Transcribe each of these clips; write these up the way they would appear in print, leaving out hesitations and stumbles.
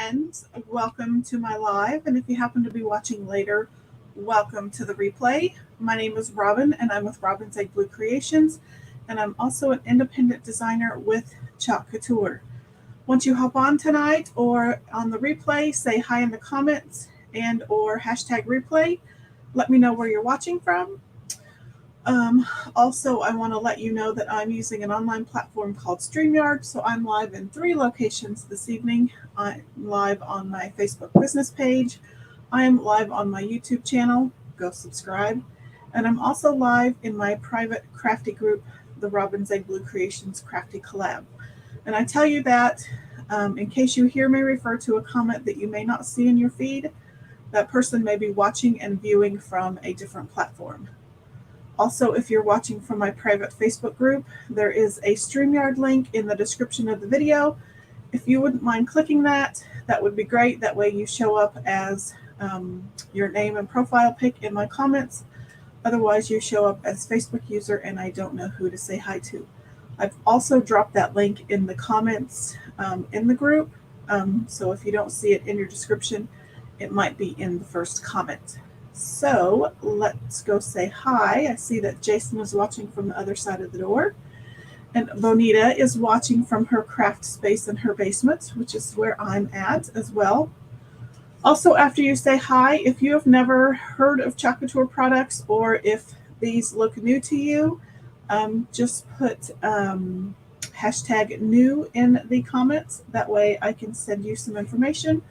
friends, welcome to my live, and if you happen to be watching later, welcome to the replay. My name is Robin, and I'm with Robin's Egg Blue Creations, and I'm also an independent designer with Couture. Once you hop on tonight or on the replay, say hi in the comments and or hashtag replay. Let me know where you're watching from. Also, I want to let you know that I'm using an online platform called StreamYard, so I'm live in 3 locations this evening. I'm live on my Facebook business page. I am live on my YouTube channel. Go subscribe. And I'm also live in my private crafty group, the Robin's Egg Blue Creations Crafty Collab. And I tell you that in case you hear me refer to a comment that you may not see in your feed, that person may be watching and viewing from a different platform. Also, if you're watching from my private Facebook group, there is a StreamYard link in the description of the video. If you wouldn't mind clicking that, that would be great. That way you show up as your name and profile pic in my comments. Otherwise, you show up as Facebook user and I don't know who to say hi to. I've also dropped that link in the comments in the group. So if you don't see it in your description, it might be in the first comment. So let's go say hi. I see that Jason is watching from the other side of the door. And Bonita is watching from her craft space in her basement, which is where I'm at as well. Also, after you say hi, if you have never heard of Couture products or if these look new to you, just put hashtag new in the comments. That way I can send you some information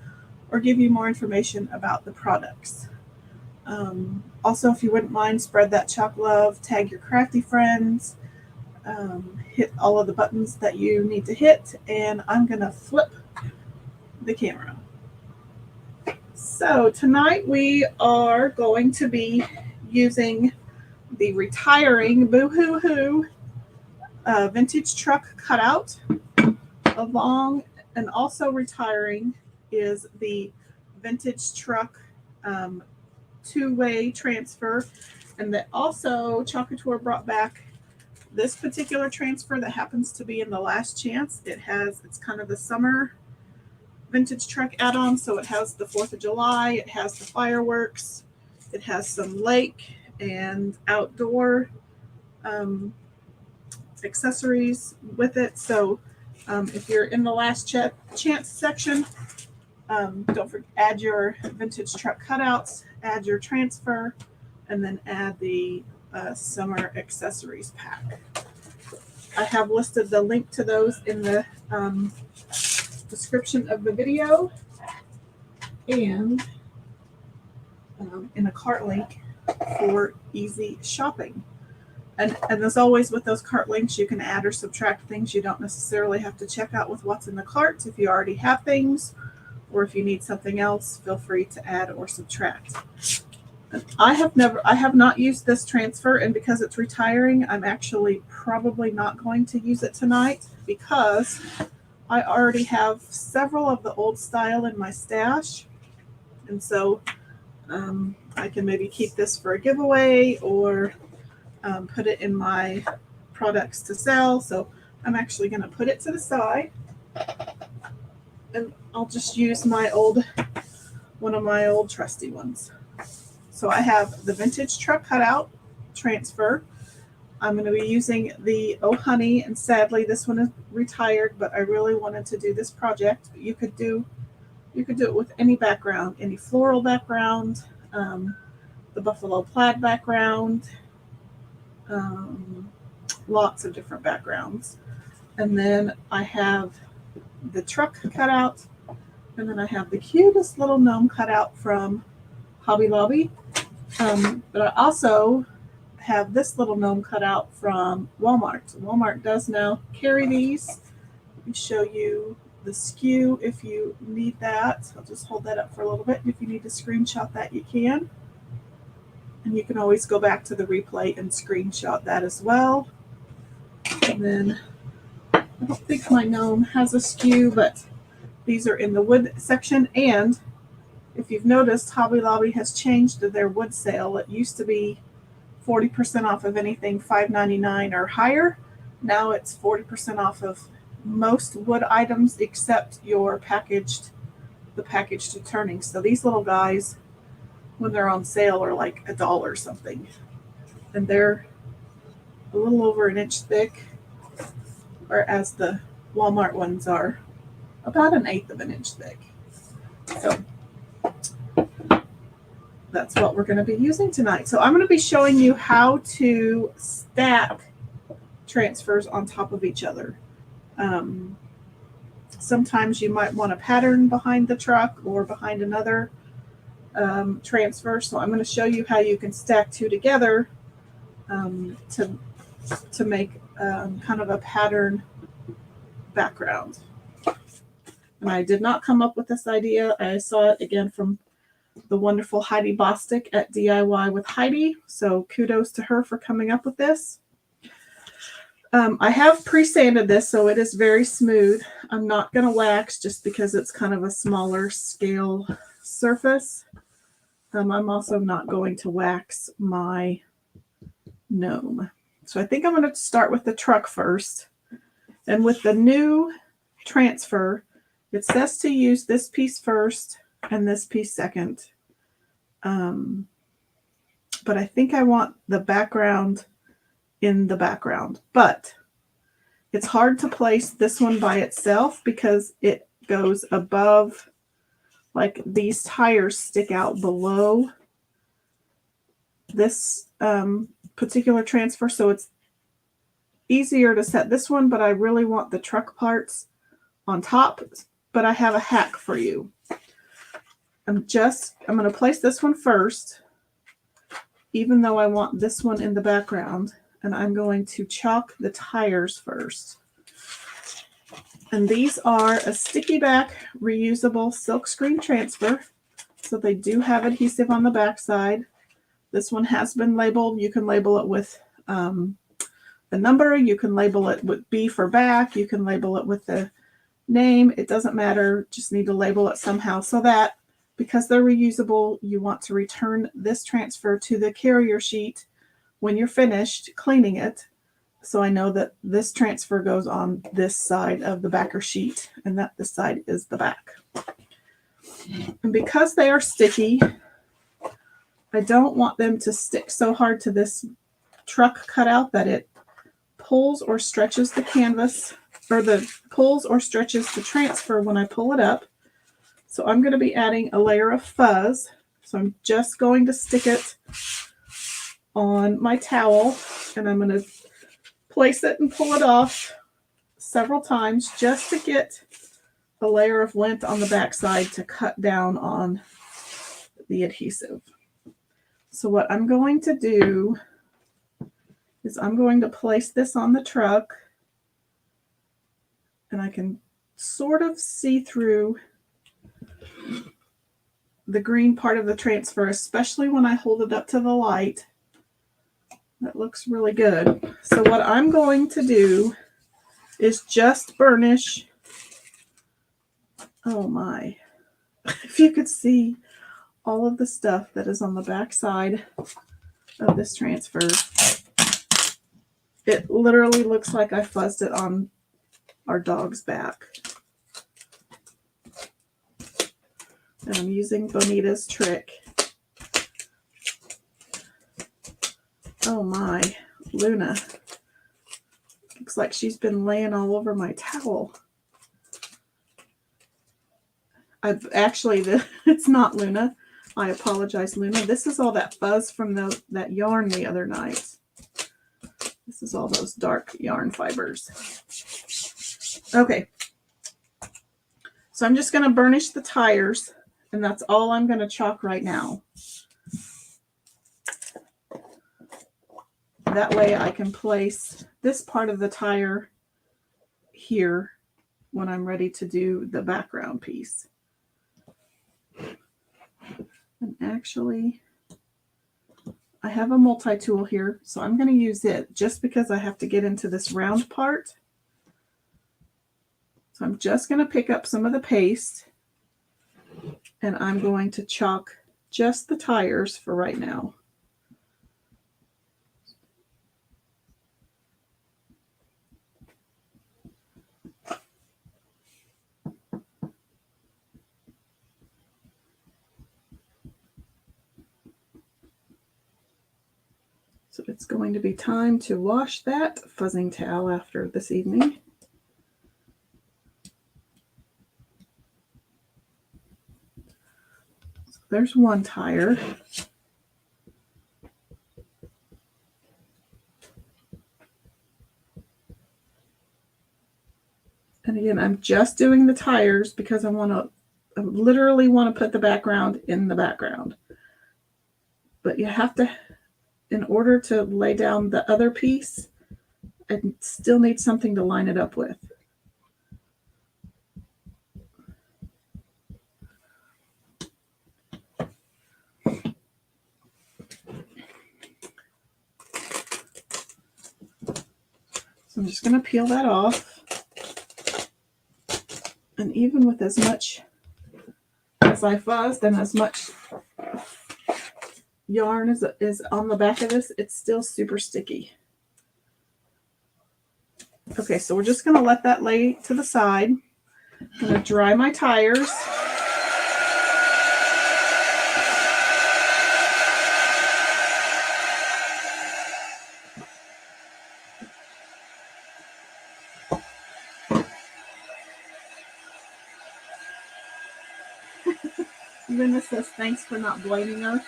or give you more information about the products. Also, if you wouldn't mind, spread that chalk love, tag your crafty friends, hit all of the buttons that you need to hit, and I'm going to flip the camera. So tonight we are going to be using the retiring Boo-Hoo-Hoo vintage truck cutout. Along and also retiring is the vintage truck two-way transfer, and that also Couture brought back this particular transfer that happens to be in the last chance. It's kind of the summer vintage truck add-on, so it has the 4th of July, it has the fireworks, it has some lake and outdoor accessories with it. So if you're in the last chance section, don't forget, add your vintage truck cutouts, add your transfer, and then add the summer accessories pack. I have listed the link to those in the description of the video and in a cart link for easy shopping. And as always with those cart links, you can add or subtract things. You don't necessarily have to check out with what's in the cart. If you already have things, or if you need something else, feel free to add or subtract. I have not used this transfer, and because it's retiring, I'm actually probably not going to use it tonight because I already have several of the old style in my stash. And so I can maybe keep this for a giveaway or put it in my products to sell. So I'm actually going to put it to the side. And I'll just use one of my old trusty ones. So I have the vintage truck cutout transfer. I'm going to be using the Oh Honey, and sadly this one is retired, but I really wanted to do this project. You could do it with any background, any floral background, the buffalo plaid background, lots of different backgrounds. And then I have the truck cutout, and then I have the cutest little gnome cutout from Hobby Lobby. But I also have this little gnome cutout from Walmart. Walmart does now carry these. Let me show you the SKU if you need that. I'll just hold that up for a little bit. If you need to screenshot that, you can. And you can always go back to the replay and screenshot that as well. And then I don't think my gnome has a SKU, but these are in the wood section. And if you've noticed, Hobby Lobby has changed their wood sale. It used to be 40% off of anything $5.99 or higher. Now it's 40% off of most wood items except your packaged the package to turning. So these little guys, when they're on sale, are like $1 or something. And they're a little over an inch thick, whereas the Walmart ones are about 1/8 of an inch thick. So that's what we're going to be using tonight. So I'm going to be showing you how to stack transfers on top of each other. Sometimes you might want a pattern behind the truck or behind another transfer. So I'm going to show you how you can stack two together to make kind of a pattern background. And I did not come up with this idea. I saw it again from the wonderful Heidi Bostic at DIY with Heidi. So kudos to her for coming up with this. I have pre-sanded this, so it is very smooth. I'm not going to wax just because it's kind of a smaller scale surface. I'm also not going to wax my gnome. So I think I'm going to start with the truck first. And with the new transfer, it says to use this piece first and this piece second. But I think I want the background in the background. But it's hard to place this one by itself because it goes above, like these tires stick out below this particular transfer. So it's easier to set this one, but I really want the truck parts on top. But I have a hack for you. I'm going to place this one first, even though I want this one in the background, and I'm going to chalk the tires first. And these are a sticky back reusable silkscreen transfer. So they do have adhesive on the back side. This one has been labeled. You can label it with the number. You can label it with B for back. You can label it with the name. It doesn't matter. Just need to label it somehow so that because they're reusable, you want to return this transfer to the carrier sheet when you're finished cleaning it. So I know that this transfer goes on this side of the backer sheet and that this side is the back. And because they are sticky, I don't want them to stick so hard to this truck cutout that it pulls or stretches the canvas, or pulls or stretches the transfer when I pull it up. So I'm going to be adding a layer of fuzz. So I'm just going to stick it on my towel, and I'm going to place it and pull it off several times just to get a layer of lint on the back side to cut down on the adhesive. So what I'm going to do is I'm going to place this on the truck, and I can sort of see through the green part of the transfer, especially when I hold it up to the light. That looks really good. So what I'm going to do is just burnish. Oh my. If you could see all of the stuff that is on the back side of this transfer. It literally looks like I fuzzed it on our dog's back. And I'm using Bonita's trick. Oh my, Luna. Looks like she's been laying all over my towel. It's not Luna. I apologize, Luna. This is all that fuzz from that yarn the other night. This is all those dark yarn fibers. Okay. So I'm just going to burnish the tires, and that's all I'm going to chalk right now. That way I can place this part of the tire here when I'm ready to do the background piece. And actually, I have a multi-tool here, so I'm going to use it just because I have to get into this round part. So I'm just going to pick up some of the paste, and I'm going to chalk just the tires for right now. So it's going to be time to wash that fuzzing towel after this evening. So there's one tire. And again, I'm just doing the tires because I literally want to put the background in the background. But you have to, in order to lay down the other piece, I still need something to line it up with. So I'm just going to peel that off. And even with as much as I fuzzed and as much yarn is on the back of this, it's still super sticky. Okay, so we're just going to let that lay to the side. I'm going to dry my tires. Luna says, thanks for not blaming her.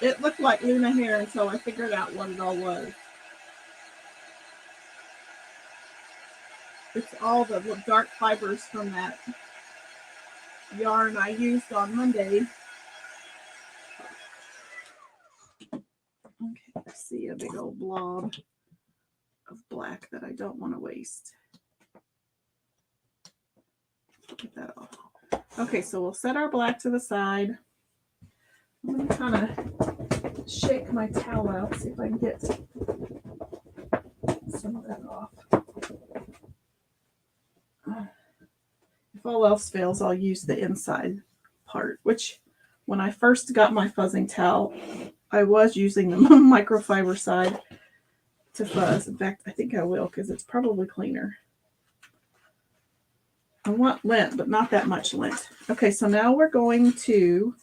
It looked like Luna hair until I figured out what it all was. It's all the dark fibers from that yarn I used on Monday. Okay, I see a big old blob of black that I don't want to waste. Get that off. Okay, so we'll set our black to the side. I'm going to kind of shake my towel out, see if I can get some of that off. If all else fails, I'll use the inside part, which when I first got my fuzzing towel, I was using the microfiber side to fuzz. In fact, I think I will because it's probably cleaner. I want lint, but not that much lint. Okay, so now we're going to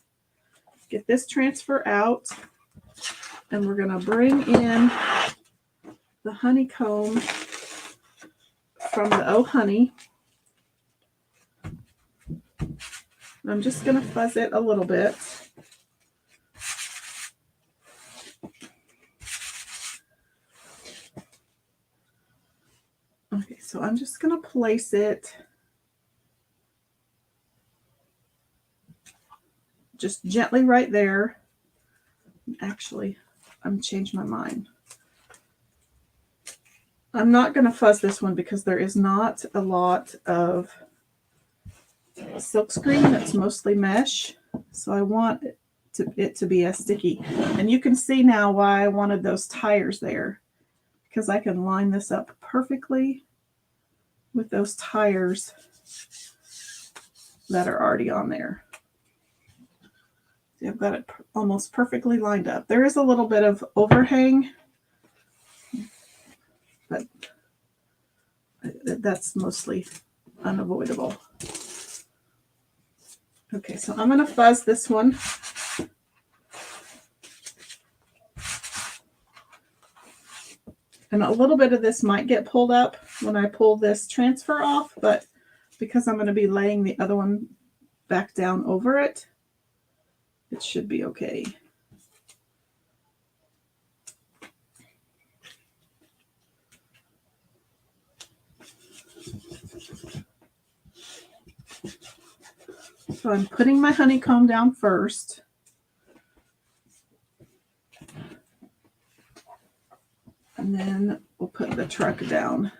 get this transfer out, and we're going to bring in the honeycomb from the Oh Honey. I'm just going to fuzz it a little bit. Okay, so I'm just going to place it just gently right there. Actually, I'm changed my mind. I'm not going to fuzz this one because there is not a lot of silkscreen. It's mostly mesh. So I want it to be a sticky. And you can see now why I wanted those tires there, because I can line this up perfectly with those tires that are already on there. See, I've got it almost perfectly lined up. There is a little bit of overhang, but that's mostly unavoidable. Okay, so I'm going to fuzz this one. And a little bit of this might get pulled up when I pull this transfer off, but because I'm going to be laying the other one back down over it, it should be okay. So I'm putting my honeycomb down first. And then we'll put the truck down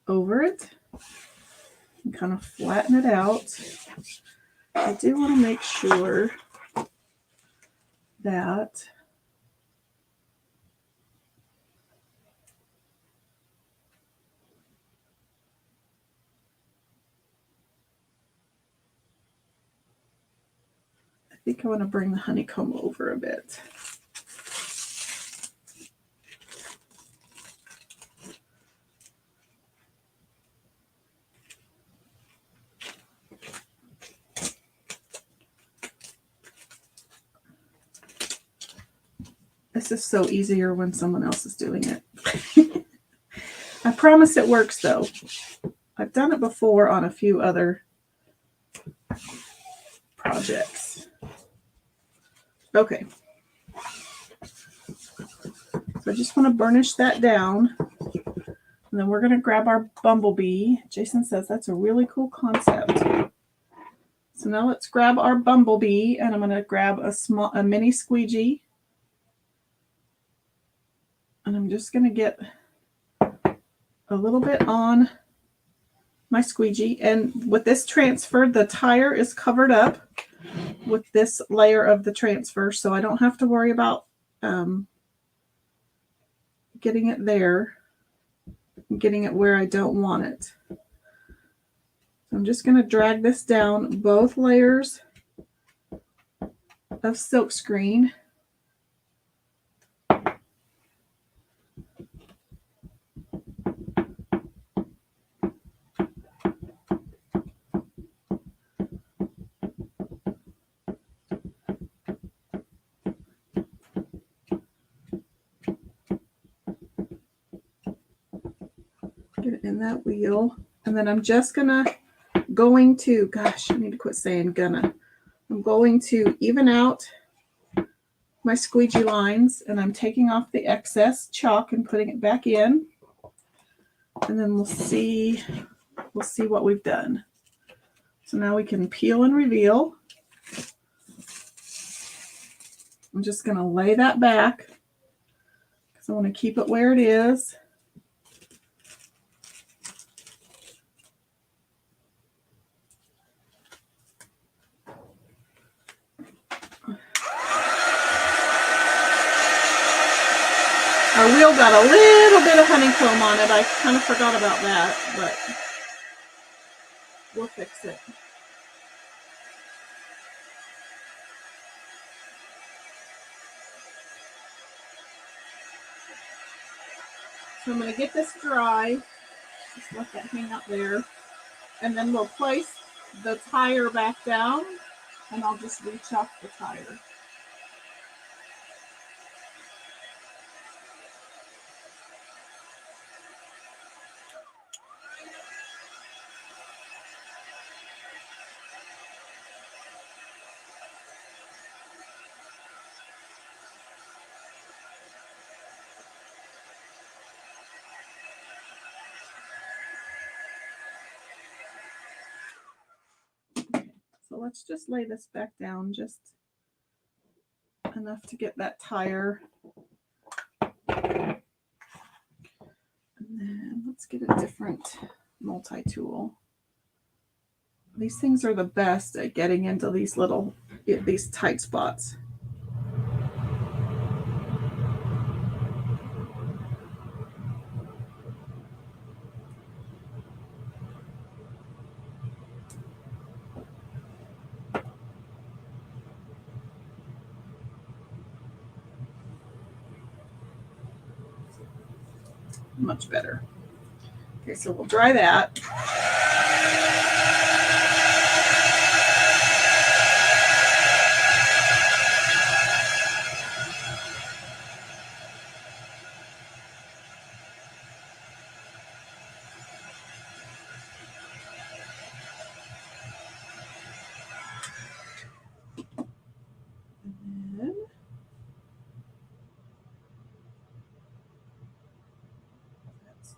over it and kind of flatten it out. I do want to make sure that I think I want to bring the honeycomb over a bit. This is so easier when someone else is doing it. I promise it works though. I've done it before on a few other projects. Okay. So I just want to burnish that down. And then we're going to grab our bumblebee. Jason says that's a really cool concept. So now let's grab our bumblebee, and I'm going to grab a mini squeegee. And I'm just going to get a little bit on my squeegee. And with this transfer, the tire is covered up with this layer of the transfer, so I don't have to worry about getting it there, getting it where I don't want it. So I'm just going to drag this down both layers of silkscreen. Get it in that wheel. And then I'm just going to, gosh, I need to quit saying gonna. I'm going to even out my squeegee lines, and I'm taking off the excess chalk and putting it back in. And then we'll see what we've done. So now we can peel and reveal. I'm just going to lay that back because I want to keep it where it is. Our wheel got a little bit of honeycomb on it. I kind of forgot about that, but we'll fix it. So I'm going to get this dry. Just let that hang out there. And then we'll place the tire back down, and I'll just re-chalk the tire. So let's just lay this back down just enough to get that tire. And then let's get a different multi-tool. These things are the best at getting into these tight spots. Much better. Okay, so we'll dry that.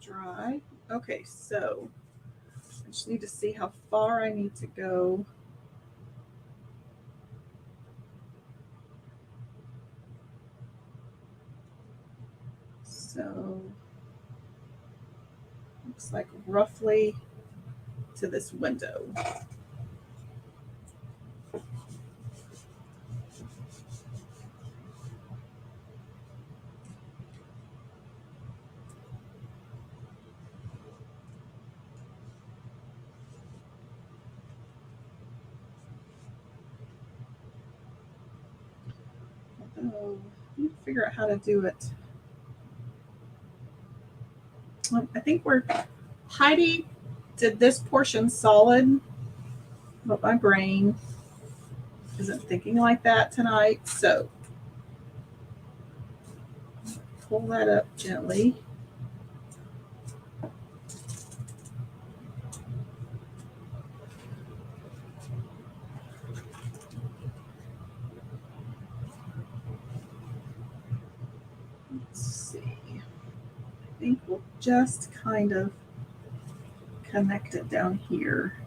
Dry. Okay, so I just need to see how far I need to go. So looks like roughly to this window. Oh, I need to figure out how to do it. I think Heidi did this portion solid, but my brain isn't thinking like that tonight. So pull that up gently. Let's see. I think we'll just kind of connect it down here.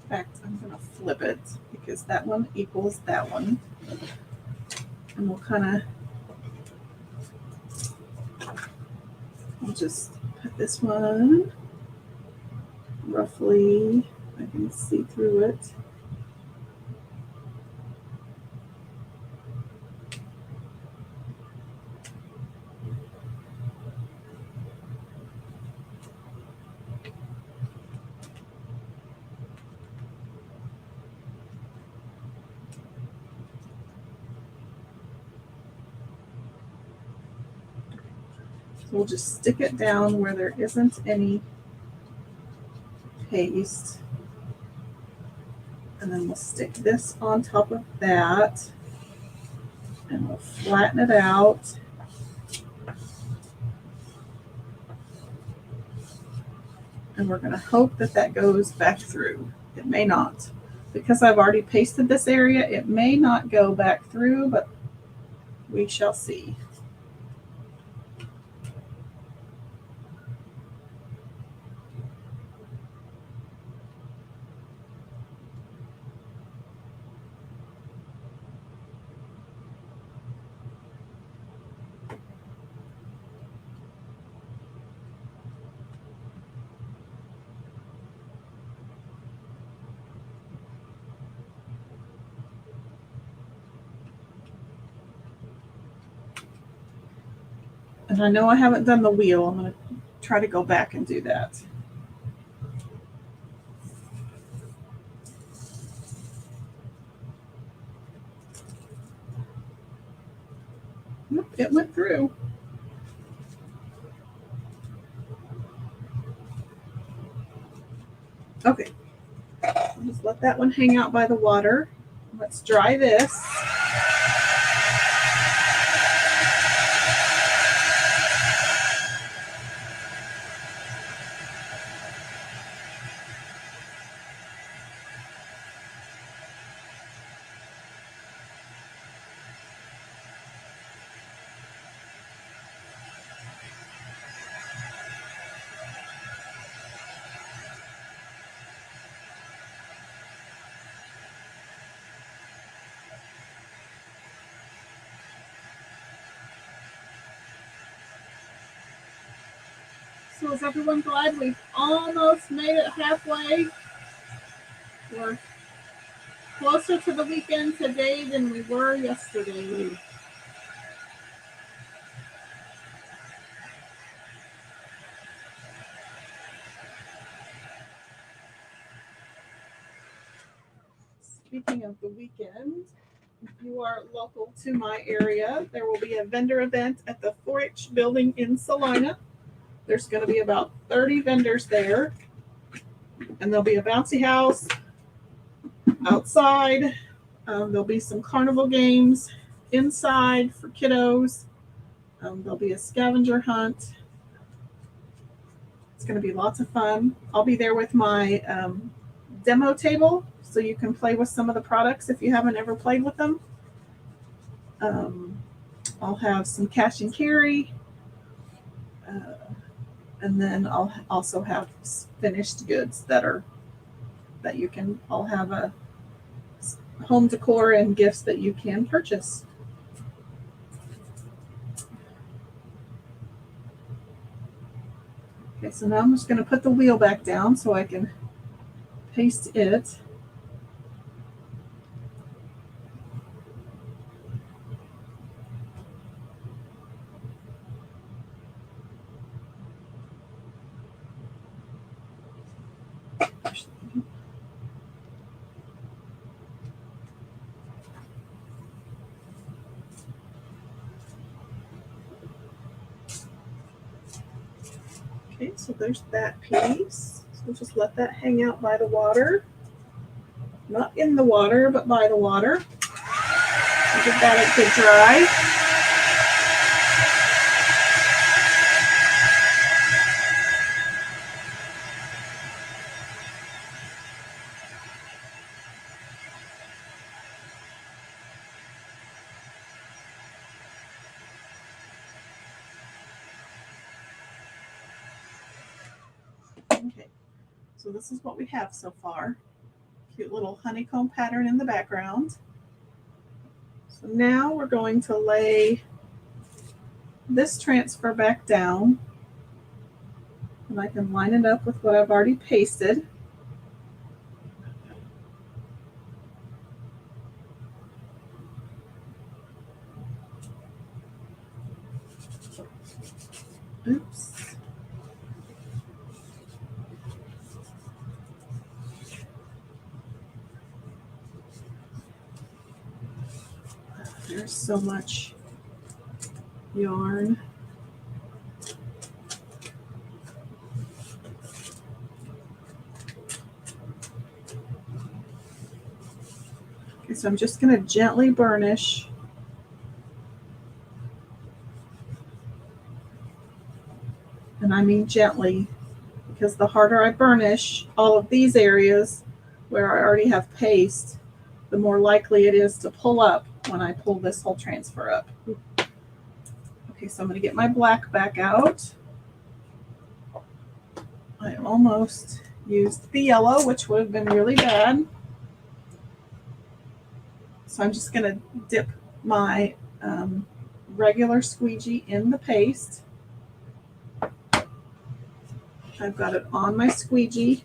In fact, I'm going to flip it because that one equals that one. And we'll just put this one roughly, I can see through it. We'll just stick it down where there isn't any paste. And then we'll stick this on top of that. And we'll flatten it out. And we're going to hope that that goes back through. It may not. Because I've already pasted this area, it may not go back through, but we shall see. And I know I haven't done the wheel. I'm going to try to go back and do that. Yep, it went through. Okay, I'll just let that one hang out by the water. Let's dry this. So is everyone glad we've almost made it halfway? We're closer to the weekend today than we were yesterday. Speaking of the weekend, if you are local to my area, there will be a vendor event at the 4-H building in Salina. There's going to be about 30 vendors there, and there'll be a bouncy house outside. There'll be some carnival games inside for kiddos. There'll be a scavenger hunt. It's going to be lots of fun. I'll be there with my demo table so you can play with some of the products if you haven't ever played with them. I'll have some cash and carry. And then I'll also have finished goods that you can all have a home decor and gifts that you can purchase. Okay, so now I'm just going to put the wheel back down so I can paste it. Okay, so there's that piece. We'll just let that hang out by the water. Not in the water, but by the water. Give that a good dry. Okay, so this is what we have so far. Cute little honeycomb pattern in the background. So now we're going to lay this transfer back down, and I can line it up with what I've already pasted. Oops. There's so much yarn. Okay, so I'm just going to gently burnish. And I mean gently, because the harder I burnish all of these areas where I already have paste, the more likely it is to pull up when I pull this whole transfer up. Okay, so I'm going to get my black back out. I almost used the yellow, which would have been really bad. So I'm just going to dip my regular squeegee in the paste. I've got it on my squeegee.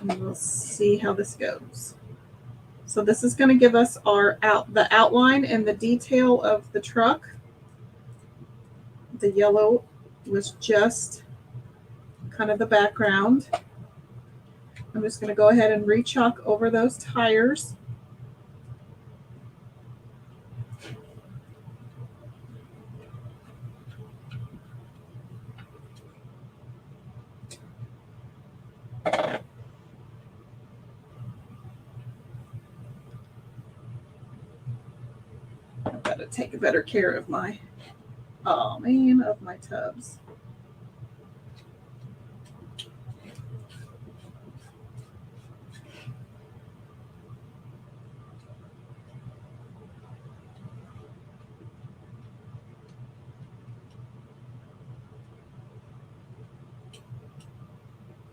And we'll see how this goes. So this is going to give us the outline and the detail of the truck. The yellow was just kind of the background. I'm just going to go ahead and re-chalk over those tires. I've got to take better care of my tubs.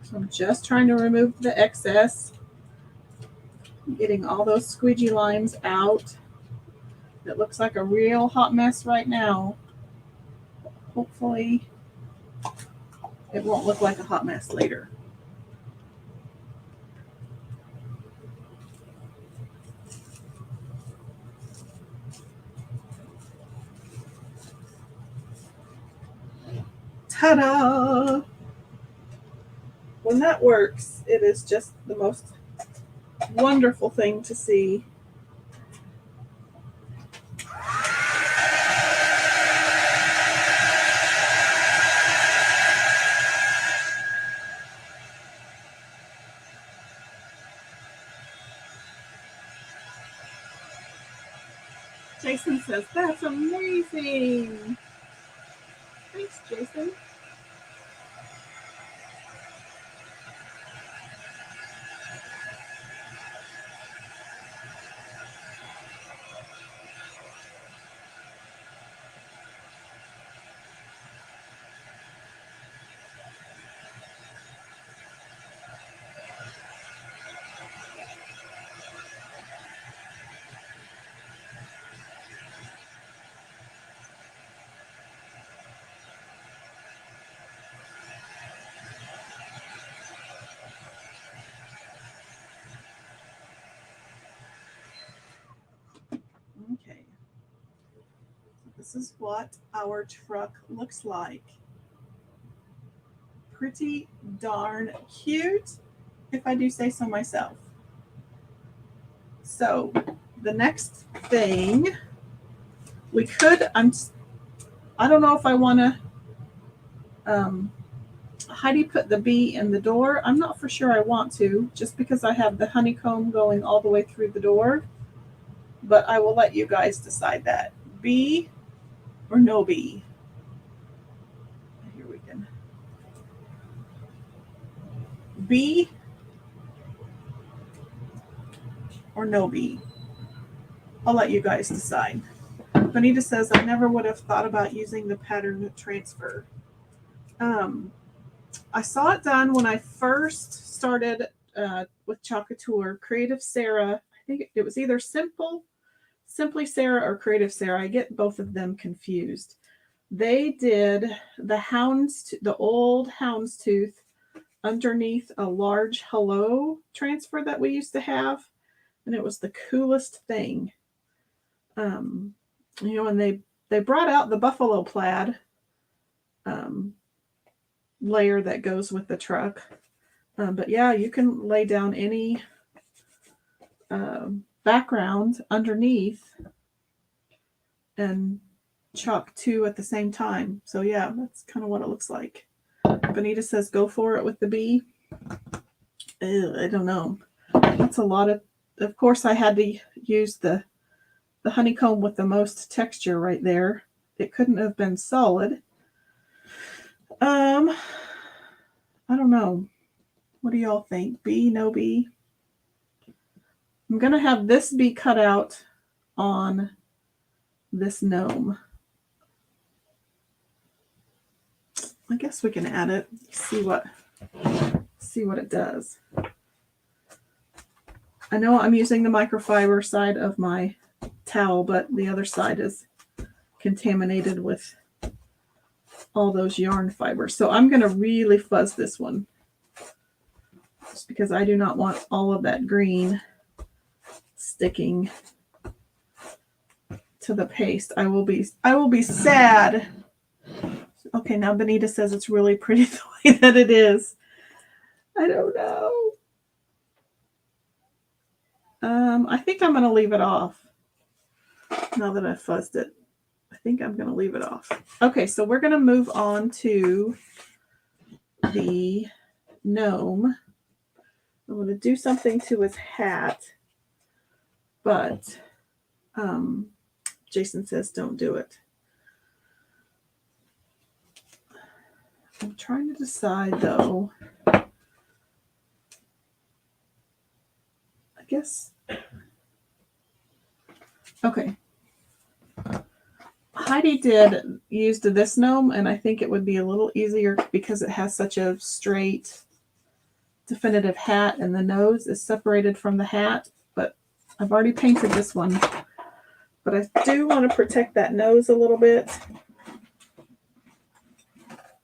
So I'm just trying to remove the excess, getting all those squeegee lines out. It looks like a real hot mess right now. Hopefully it won't look like a hot mess later. Ta-da! When that works, it is just the most wonderful thing to see. Jason says, that's amazing. Thanks, Jason. Okay. This is what our truck looks like. Pretty darn cute, if I do say so myself. So the next thing We could, I don't know if I want to, Heidi put the bee in the door. I'm not for sure I want to, just because I have the honeycomb going all the way through the door. But I will let you guys decide that. Bee or no bee? Here we go. Bee or no bee? I'll let you guys decide. Bonita says, I never would have thought about using the pattern transfer. I saw it done when I first started with Couture. Creative Sarah, I think it was either Simply Sarah or Creative Sarah. I get both of them confused. They did the old houndstooth underneath a large hello transfer that we used to have, and it was the coolest thing. And they brought out the buffalo plaid layer that goes with the truck. But yeah, you can lay down any background underneath and chalk two at the same time. So yeah, that's kind of what it looks like. Bonita says, go for it with the bee. I don't know. That's a lot of course I had to use the honeycomb with the most texture right there. It couldn't have been solid. I don't know. What do y'all think? Bee, no bee? I'm going to have this bee cut out on this gnome. I guess we can add it, see what it does. I know I'm using the microfiber side of my towel, but the other side is contaminated with all those yarn fibers. So I'm going to really fuzz this one, just because I do not want all of that green sticking to the paste. I will be sad. Okay, now Bonita says it's really pretty the way that it is. I don't know. I think I'm going to leave it off now that I've fuzzed it. I think I'm going to leave it off. Okay, so we're going to move on to the gnome. I'm going to do something to his hat, but Jason says don't do it. I'm trying to decide, though. I guess. Okay. Heidi used this gnome, and I think it would be a little easier because it has such a straight, definitive hat, and the nose is separated from the hat. But I've already painted this one. But I do want to protect that nose a little bit.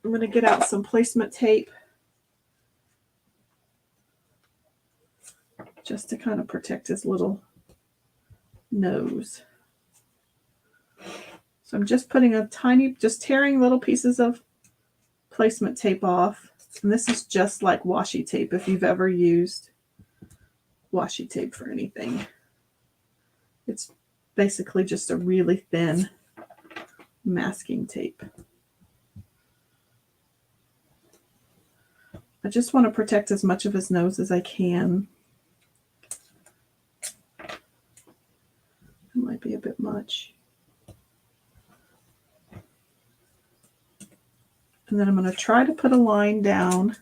I'm going to get out some placement tape just to kind of protect his little nose. So I'm just putting just tearing little pieces of placement tape off. And this is just like washi tape, if you've ever used washi tape for anything. It's basically just a really thin masking tape. I just want to protect as much of his nose as I can. It might be a bit much. And then I'm going to try to put a line down.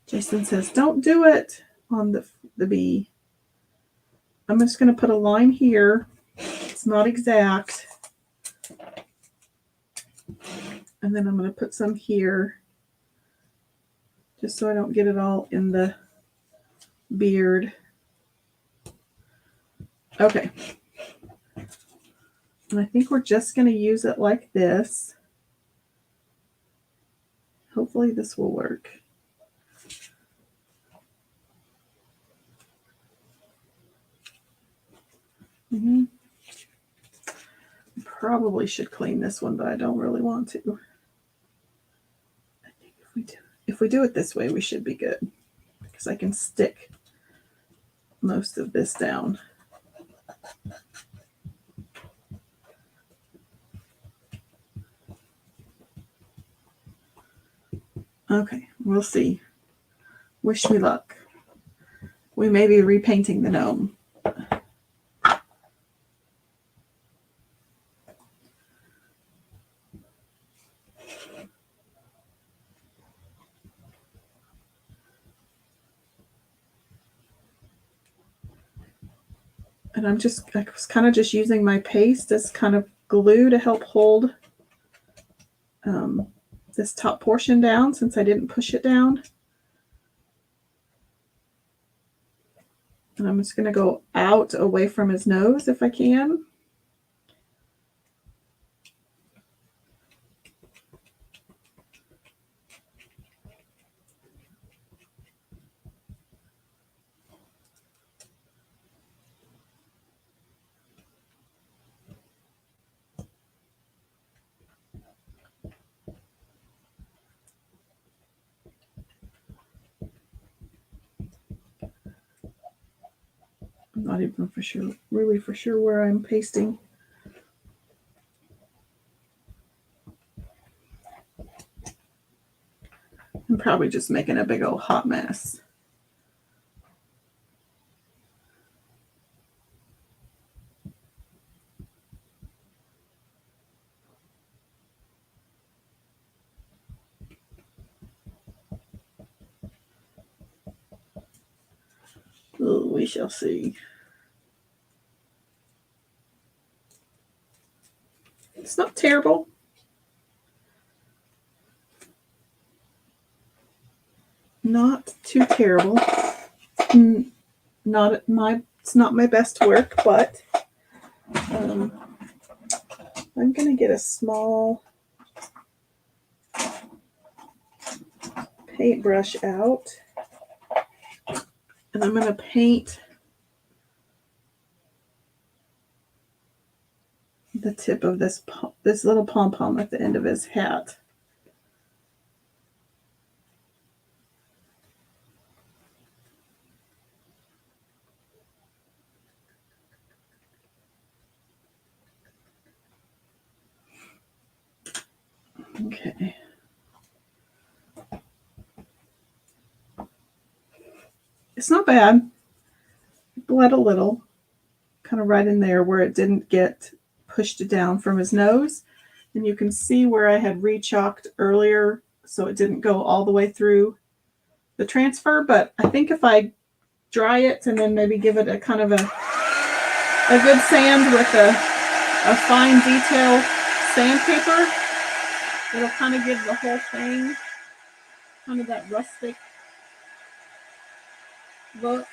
Jason says, don't do it on the bee. I'm just going to put a line here. It's not exact. And then I'm going to put some here, just so I don't get it all in the beard. Okay. And I think we're just going to use it like this. Hopefully this will work. Probably should clean this one, but I don't really want to. I think if we do it this way, we should be good, because I can stick most of this down. Okay, we'll see. Wish me luck. We may be repainting the gnome. And I was kind of just using my paste as kind of glue to help hold this top portion down since I didn't push it down. And I'm just going to go out away from his nose if I can. I'm not even really for sure where I'm pasting. I'm probably just making a big old hot mess. Oh, we shall see. It's not terrible. Not too terrible. It's not my best work, but I'm gonna get a small paintbrush out, and I'm gonna paint the tip of this little pom-pom at the end of his hat. Okay. It's not bad. It bled a little, kind of right in there where it didn't get pushed down from his nose. And you can see where I had re-chalked earlier, so it didn't go all the way through the transfer. But I think if I dry it and then maybe give it a kind of a good sand with a fine detail sandpaper, it'll kind of give the whole thing kind of that rustic look.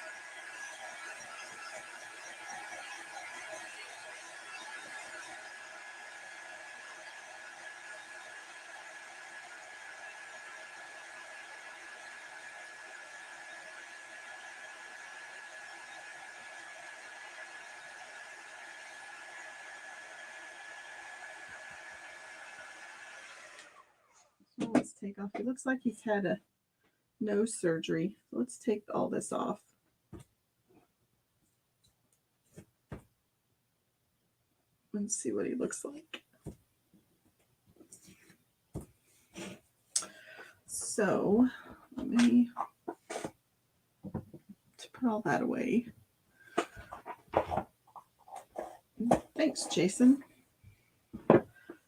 So let's take off. It looks like he's had a nose surgery. Let's take all this off. Let's see what he looks like. So let me put all that away. Thanks, Jason.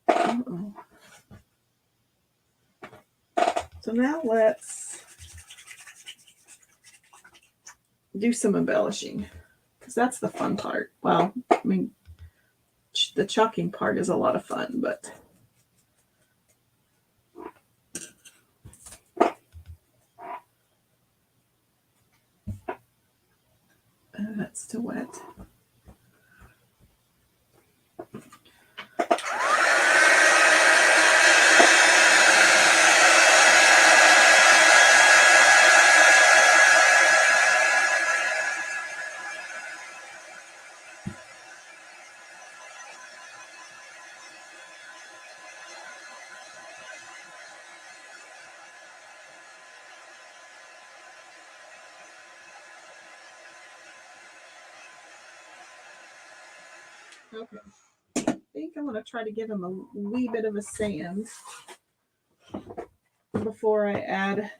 Uh-oh. So now let's do some embellishing, because that's the fun part. Well, I mean, the chalking part is a lot of fun, but that's still wet. Okay. I think I'm going to try to give him a wee bit of a sand. before I add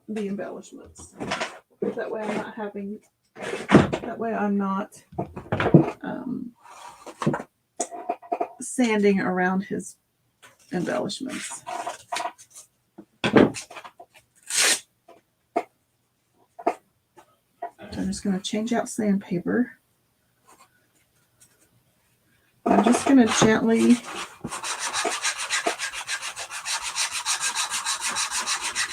the embellishments. That way I'm not sanding around his embellishments. So I'm just going to change out sandpaper. I'm just going to gently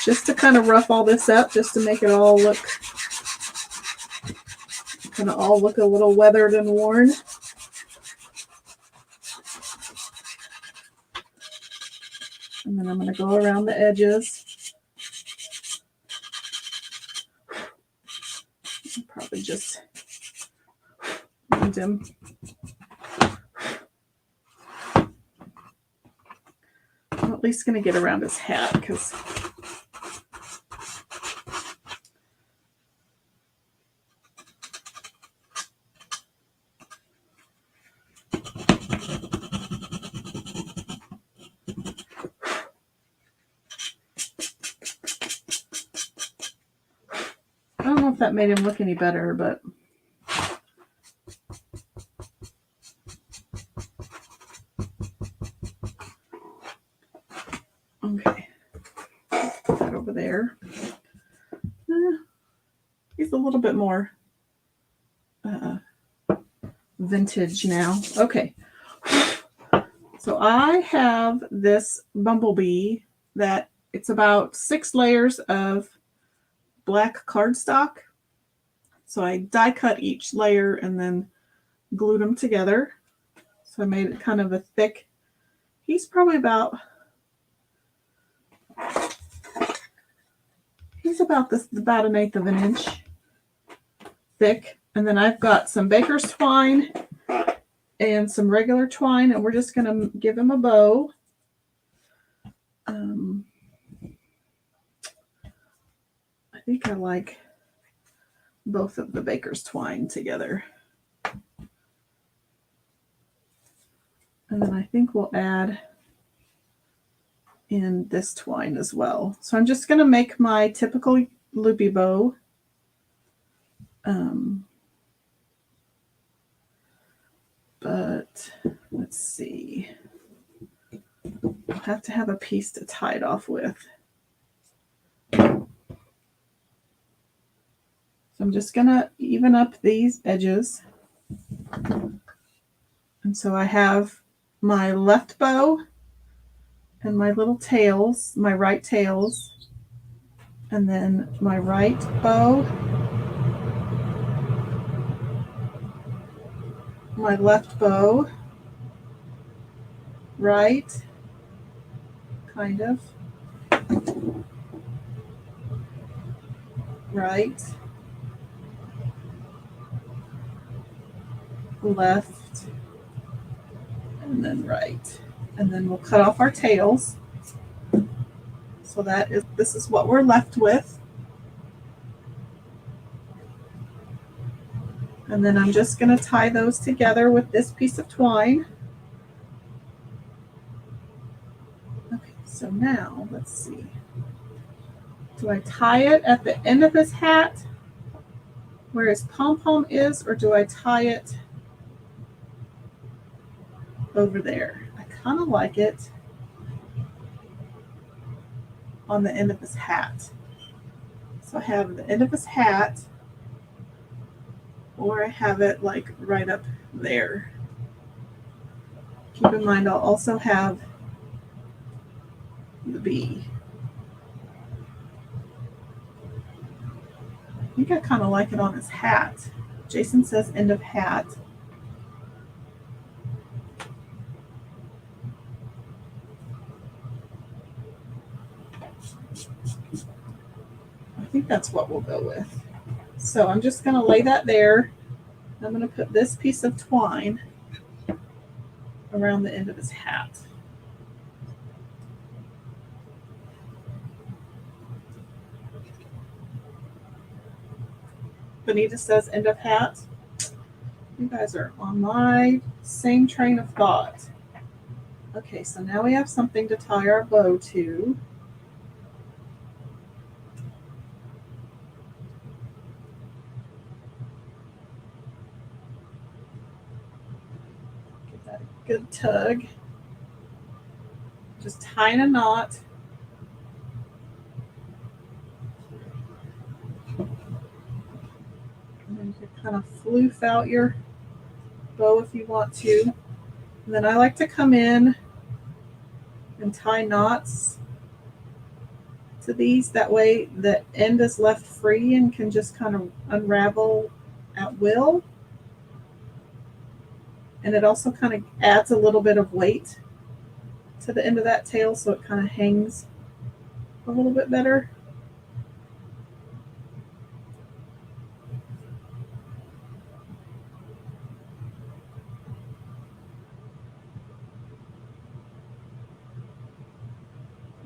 just to kind of rough all this up, just to make it all look a little weathered and worn. And then I'm going to go around the edges. I'll probably just need him. I'm at least going to get around his hat because I don't know if that made him look any better, but okay. Put that over there. He's a little bit more vintage now. Okay. So I have this bumblebee that it's about 6 layers of black cardstock. So I die cut each layer and then glued them together. So I made it kind of a thick. He's probably about about 1/8 of an inch thick. And then I've got some baker's twine and some regular twine, and we're just going to give him a bow. I think I like both of the baker's twine together. And then I think we'll add in this twine as well. So I'm just going to make my typical loopy bow. But let's see. I'll have to have a piece to tie it off with. So I'm just going to even up these edges. And so I have my left bow and my little tails, my right tails, and then my right bow, my left bow, right, kind of, right, left, and then right. And then we'll cut off our tails. So this is what we're left with. And then I'm just going to tie those together with this piece of twine. Okay, so now let's see. Do I tie it at the end of his hat where his pom-pom is, or do I tie it over there? I kind of like it on the end of his hat. So I have the end of his hat, or I have it like right up there. Keep in mind I'll also have the bee. I think I kind of like it on his hat. Jason says end of hat. I think that's what we'll go with. So I'm just going to lay that there. I'm going to put this piece of twine around the end of his hat. Benita says end of hat. You guys are on my same train of thought. Okay, so now we have something to tie our bow to. Give that a good tug. Just tying a knot. And then you can kind of floof out your bow if you want to. And then I like to come in and tie knots to these. That way the end is left free and can just kind of unravel at will. And it also kind of adds a little bit of weight to the end of that tail, so it kind of hangs a little bit better.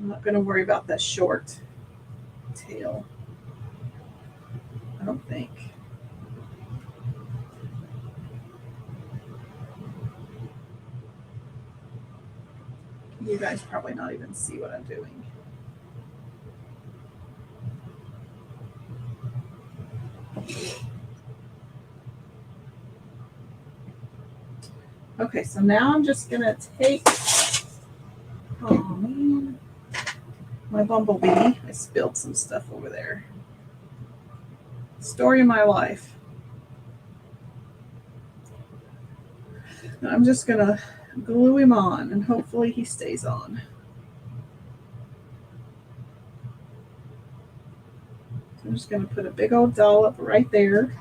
I'm not going to worry about that short tail, I don't think. You guys probably not even see what I'm doing. Okay, so now I'm just going to take, oh man, my bumblebee. I spilled some stuff over there. Story of my life. Now I'm just going to glue him on and hopefully he stays on. So I'm just going to put a big old dollop right there.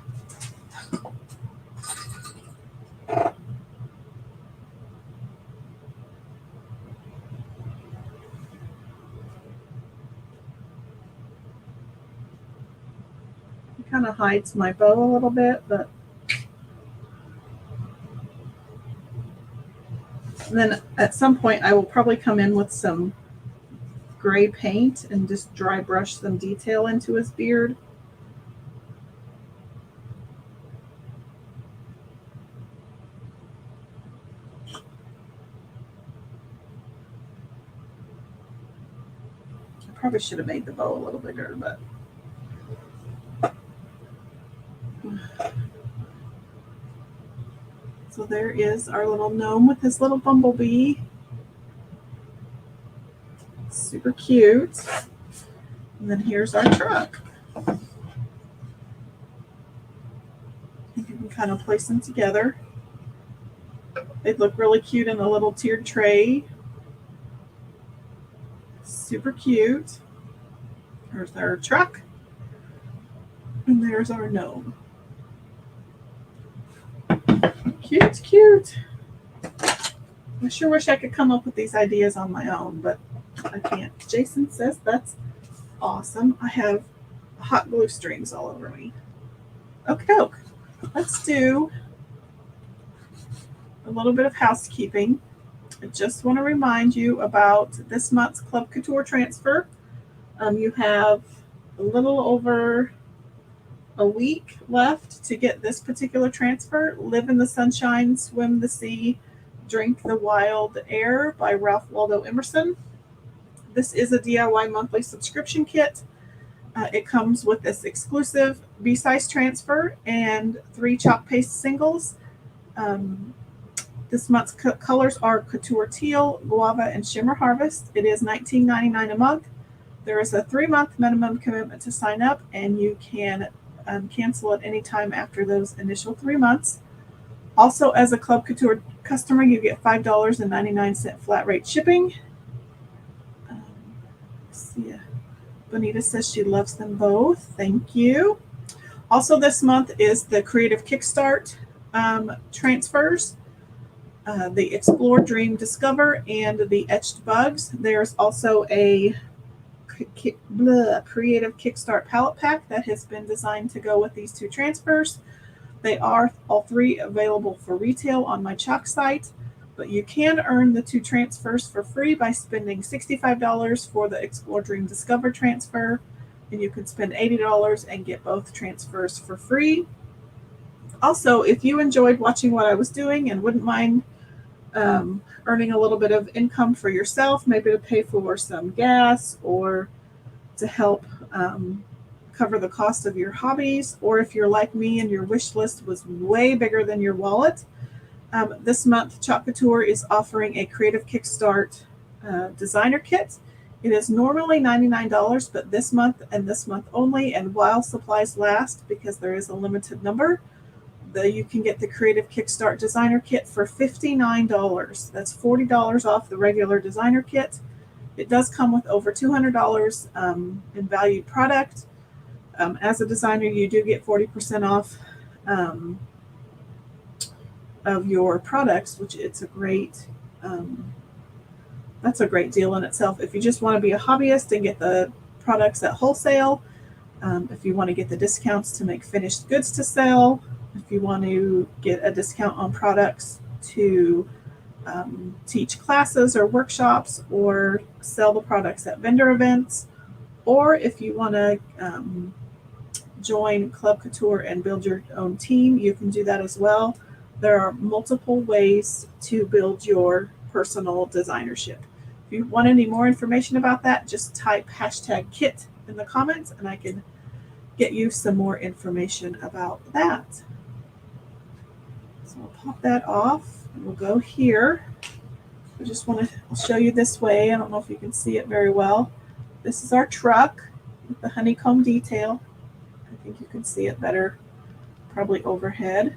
It kind of hides my bow a little bit, but and then at some point I will probably come in with some gray paint and just dry brush some detail into his beard. I probably should have made the bow a little bigger, but so there is our little gnome with his little bumblebee. Super cute. And then here's our truck. You can kind of place them together. They'd look really cute in a little tiered tray. Super cute. There's our truck. And there's our gnome. Cute, cute. I sure wish I could come up with these ideas on my own, but I can't. Jason says that's awesome. I have hot glue streams all over me. Okay, let's do a little bit of housekeeping. I just want to remind you about this month's Club Couture transfer. You have a little over a week left to get this particular transfer. Live in the Sunshine, Swim the Sea, Drink the Wild Air by Ralph Waldo Emerson. This is a DIY monthly subscription kit. It comes with this exclusive B-size transfer and 3 chalk paste singles. This month's colors are Couture Teal, Guava, and Shimmer Harvest. It is $19.99 a month. There is a 3-month minimum commitment to sign up, and you can cancel at any time after those initial 3 months. Also, as a Club Couture customer, you get $5.99 flat rate shipping. Yeah. Bonita says she loves them both. Thank you. Also, this month is the Creative Kickstart transfers. The Explore, Dream, Discover, and the Etched Bugs. There's also a Creative Kickstart palette pack that has been designed to go with these 2 transfers. They are all 3 available for retail on my chalk site, but you can earn the 2 transfers for free by spending $65 for the Explore, Dream, Discover transfer, and you can spend $80 and get both transfers for free. Also, if you enjoyed watching what I was doing and wouldn't mind earning a little bit of income for yourself, maybe to pay for some gas or to help cover the cost of your hobbies, or if you're like me and your wish list was way bigger than your wallet, this month Couture is offering a Creative Kickstart designer kit. It is normally $99, but this month and this month only, and while supplies last, because there is a limited number, you can get the Creative Kickstart designer kit for $59. That's $40 off the regular designer kit. It does come with over $200 in valued product. As a designer, you do get 40% off of your products, which it's a great, that's a great deal in itself. If you just want to be a hobbyist and get the products at wholesale, if you want to get the discounts to make finished goods to sell, if you want to get a discount on products to teach classes or workshops or sell the products at vendor events, or if you want to join Club Couture and build your own team, you can do that as well. There are multiple ways to build your personal designership. If you want any more information about that, just type #kit in the comments and I can get you some more information about that. So I'll pop that off and we'll go here. I just want to show you this way. I don't know if you can see it very well. This is our truck with the honeycomb detail. I think you can see it better probably overhead.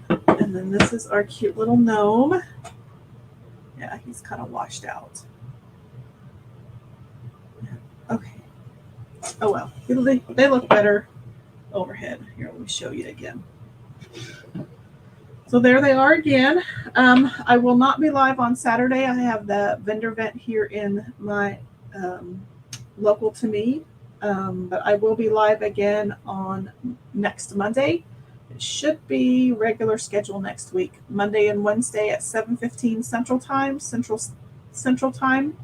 And then this is our cute little gnome. Yeah, he's kind of washed out. Okay. Oh well, they look better overhead. Here, let me show you again. So there they are again. I will not be live on Saturday. I have the vendor event here in my local to me, but I will be live again on next Monday. It should be regular schedule next week, Monday and Wednesday at 7:15 Central Time,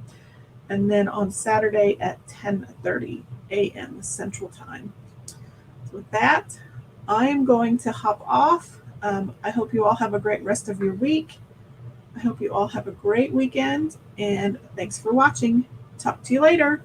and then on Saturday at 10:30 a.m. Central Time. So with that, I am going to hop off. I hope you all have a great rest of your week. I hope you all have a great weekend, and thanks for watching. Talk to you later.